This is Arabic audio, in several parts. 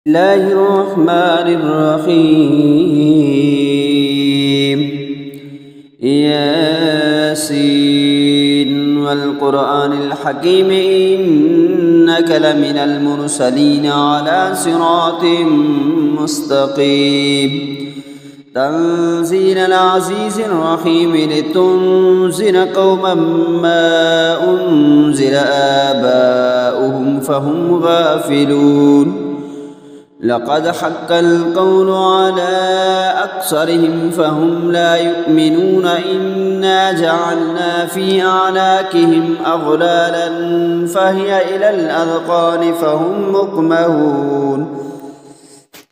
الله الرحمن الرحيم ياسين والقرآن الحكيم إنك لمن المرسلين على صراط مستقيم تنزيل العزيز الرحيم لتنذر قوما ما أنزل آباؤهم فهم غافلون لقد حق القول على أكثرهم فهم لا يؤمنون إنا جعلنا في أعناقهم أغلالا فهي إلى الأذقان فهم مقمحون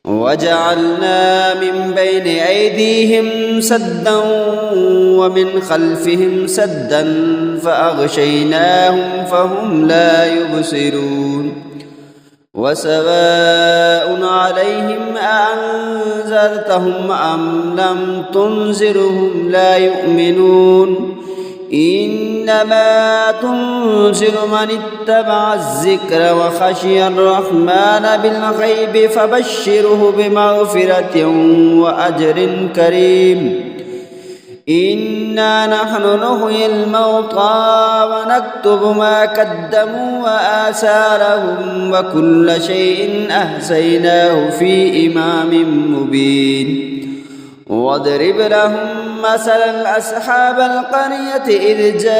وجعلنا من بين أيديهم سدا ومن خلفهم سدا فأغشيناهم فهم لا يبصرون وسواء عليهم أأنذرتهم أم لم تنذرهم لا يؤمنون إنما تنذر من اتبع الذكر وخشي الرحمن بالغيب فبشره بمغفرة وأجر كريم إنا نحن نحيي الموتى ونكتب ما قدموا وآثارهم وكل شيء أحصيناه في إمام مبين واضرب لهم مثلا أصحاب القرية إذ جاءها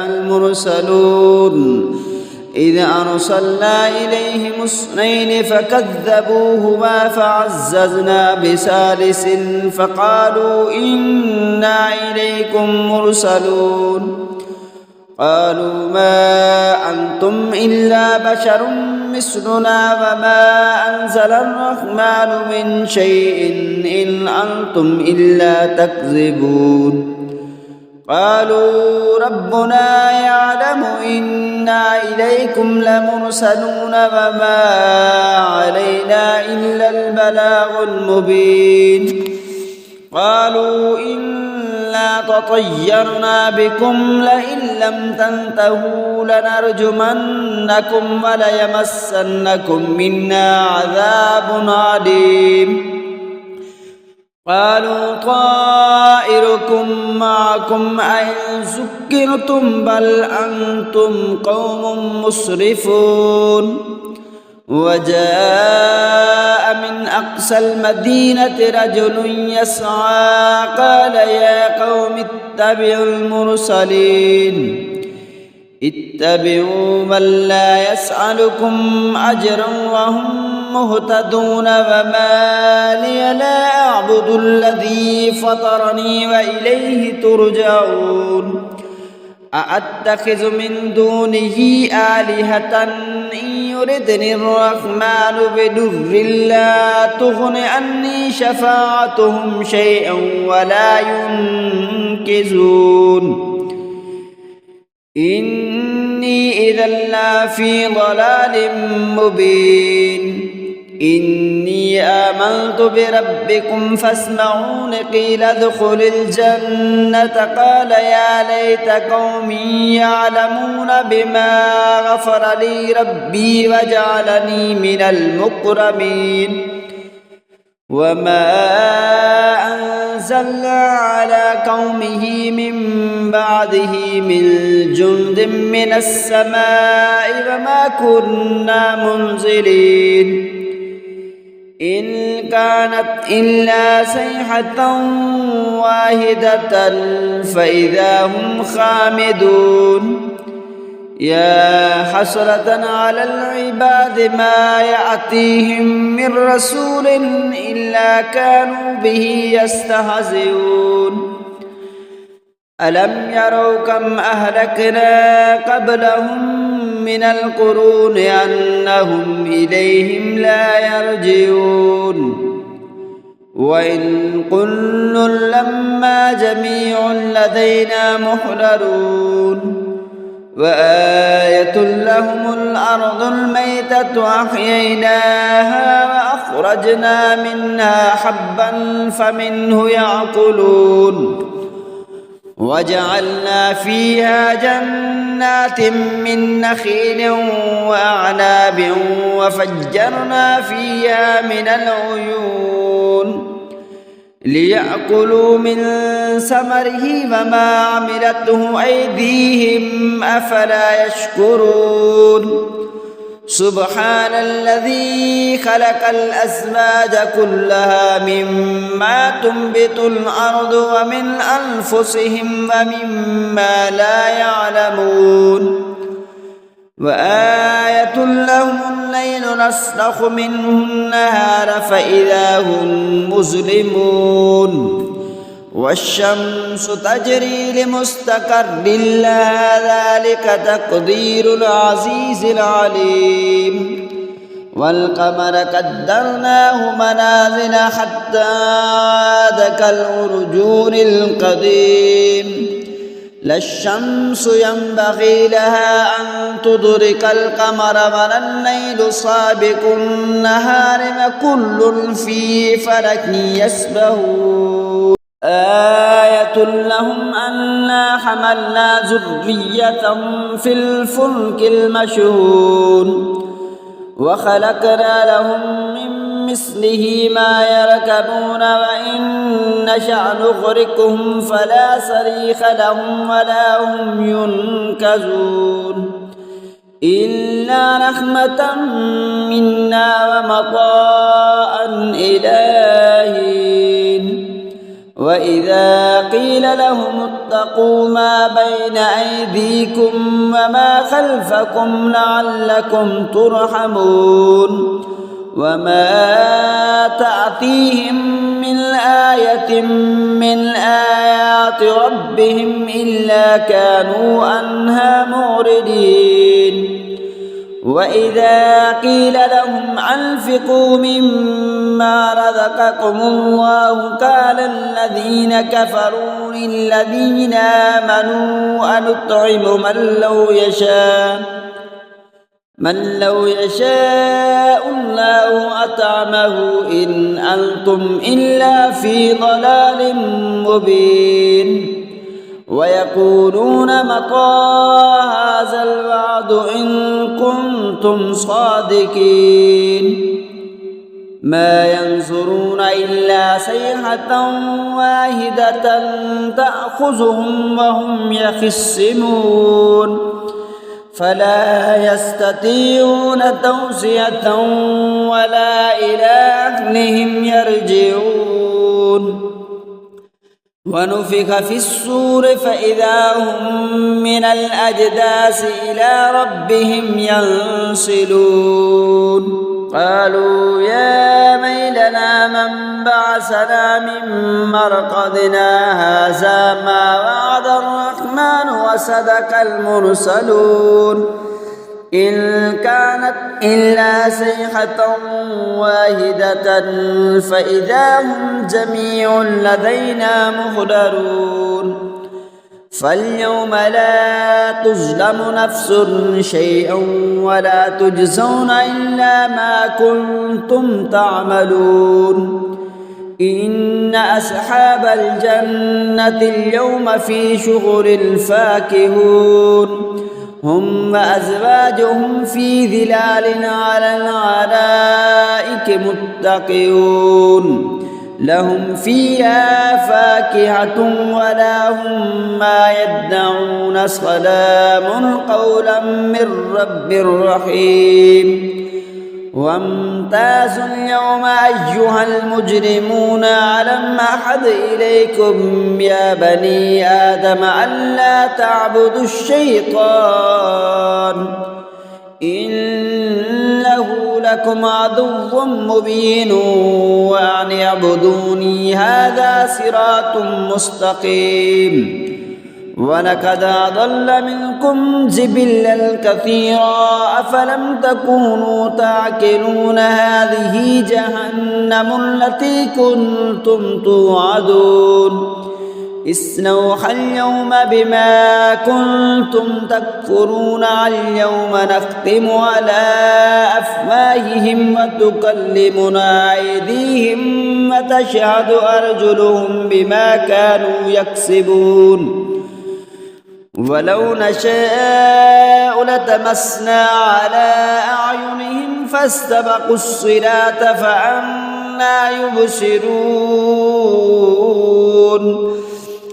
المرسلون إذ أرسلنا إليهم اثنين فكذبوهما فعززنا بثالث فقالوا إنا إليكم مرسلون قالوا ما أنتم إلا بشر مثلنا وما أنزل الرحمن من شيء إن أنتم إلا تكذبون قالوا ربنا يعلم إنا إليكم لمرسلون وما علينا إلا البلاغ المبين قالوا إنا تطيرنا بكم لئن لم تنتهوا لنرجمنكم وليمسنكم منا عذاب عليم قالوا طائركم معكم أئن سكرتم بل أنتم قوم مسرفون وجاء من أقصى المدينة رجل يسعى قال يا قوم اتبعوا المرسلين اتبعوا من لا يسألكم أجرا وهم مهتدون وما لي لا أعبد الذي فطرني وإليه ترجعون أأتخذ من دونه آلهة إن يردني الرحمن بضر لا تغن عني شفاعتهم شيئا ولا ينقذون إني إذا لفي ضلال مبين إني آمنت بربكم فاسمعون قيل ادخل الجنة قال يا ليت قومي يعلمون بما غفر لي ربي وجعلني من المكرمين وما أنزلنا على قومه من بعده من جند من السماء وما كنا منزلين إن كانت إلا صيحة واحدة فإذا هم خامدون يا حسرة على العباد ما يأتيهم من رسول إلا كانوا به يستهزئون ألم يروا كم أهلكنا قبلهم من القرون أنهم إليهم لا يرجعون وإن كل لما جميع لدينا محضرون وآية لهم الأرض الميتة أحييناها وأخرجنا منها حبا فمنه يأكلون وجعلنا فيها جنات من نخيل وأعناب وفجرنا فيها من العيون ليأكلوا من ثمره وما عملته أيديهم أفلا يشكرون سبحان الذي خلق الأزواج كلها مما تنبت الأرض ومن أنفسهم ومما لا يعلمون وآية لهم الليل نسلخ منه النهار فإذا هم مظلمون والشمس تجري لمستقر لها ذلك تقدير العزيز العليم والقمر قدرناه منازل حتى عاد كالعرجون القديم لا الشمس ينبغي لها أن تدرك القمر ولا الليل سابق النهار وكل في فلك يسبحون آية لهم أنا حملنا ذريتهم في الفلك المشحون وخلقنا لهم من مثله ما يركبون وإن نشأ نغرقهم فلا صريخ لهم ولا هم ينقذون إلا رحمة منا ومطاء إلى حين وإذا قيل لهم اتقوا ما بين أيديكم وما خلفكم لعلكم ترحمون وما تأتيهم من آية من آيات ربهم إلا كانوا عنها معرضين وإذا قيل لهم أنفقوا مما رزقكم الله قال الذين كفروا للذين آمنوا أنطعم من لو يشاء الله أطعمه إن أنتم إلا في ضلال مبين ويقولون متى هذا الوعد إن كنتم صادقين ما ينظرون إلا صيحة واحدة تأخذهم وهم يخصمون فلا يستطيعون توصية ولا إلى أهلهم يرجعون ونفخ في الصور فإذا هم من الأجداث إلى ربهم ينسلون قالوا يا ويلنا من بعثنا من مرقدنا هذا ما وعد الرحمن وصدق المرسلون إن كانت إلا صيحة واحدة فإذا هم جميع لدينا محضرون فاليوم لا تظلم نفس شيئا ولا تجزون إلا ما كنتم تعملون إن أصحاب الجنة اليوم في شغل فاكهون هم وأزواجهم في ظلال على الأرائك متكئون لهم فيها فاكهة ولا هم ما يدعون سلام قولا من رب رحيم وامتازوا اليوم أيها المجرمون ألم أعهد إليكم يا بني آدم ألا تعبدوا الشيطان إنه لكم عدو مبين وأن اعبدوني هذا صراط مستقيم ولقد أضل منكم جبلا كثيرا أفلم تكونوا تعقلون هذه جهنم التي كنتم توعدون اصلوها اليوم بما كنتم تكفرون اليوم نختم على أفواههم وتكلمنا أيديهم وتشهد أرجلهم بما كانوا يكسبون ولو نشاء لتمسنا على أعينهم فاستبقوا الصراط فأنى يبصرون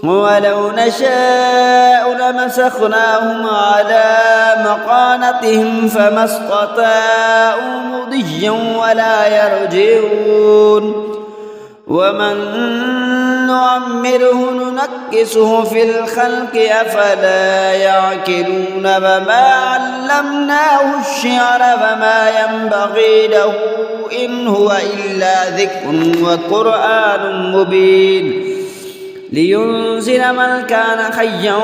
ولو نشاء لمسخناهم على مكانتهم فما استطاعوا مضيا ولا يرجعون ومن نعمره ننكسه في الخلق أفلا يعقلون وما علمناه الشعر وما ينبغي له إن هو إلا ذكر وقرآن مبين لينذر من كان حيا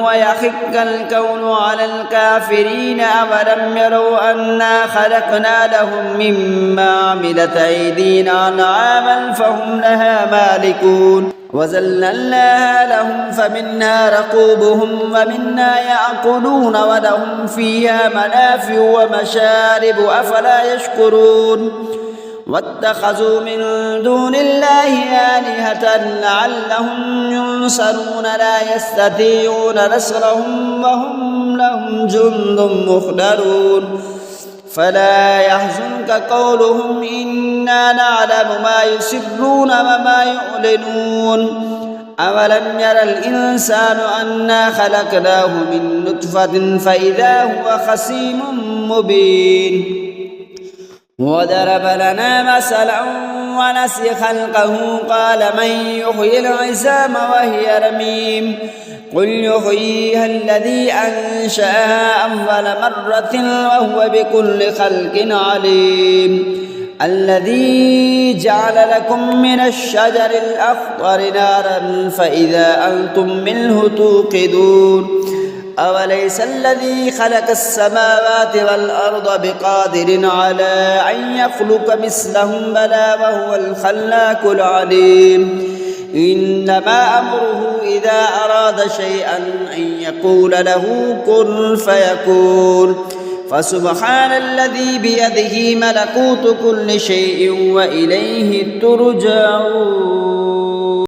ويحق الكون على الكافرين أولم يروا أنا خلقنا لهم مما عملت أيدينا أنعاما فهم لها مالكون وذللناها لهم فمنها ركوبهم ومنا يأكلون ولهم فيها منافع ومشارب أفلا يشكرون واتخذوا من دون الله آلهة لعلهم ينصرون لا يستطيعون نصرهم وهم لهم جند مخدرون فلا يحزنك قولهم إنا نعلم ما يسرون وما يعلنون أولم ير الإنسان أنا خلقناه من نطفة فإذا هو خصيم مبين وضرب لنا مثلا ونسي خلقه قال من يحيي العظام وهي رميم قل يحييها الذي أنشأها أول مرة وهو بكل خلق عليم الذي جعل لكم من الشجر الأخضر نارا فإذا أنتم منه توقدون أوليس الذي خلق السماوات والأرض بقادر على أن يخلق مثلهم بلى وهو الخلاق العليم إنما أمره إذا أراد شيئا أن يقول له كن فيكون فسبحان الذي بيده ملكوت كل شيء وإليه ترجعون.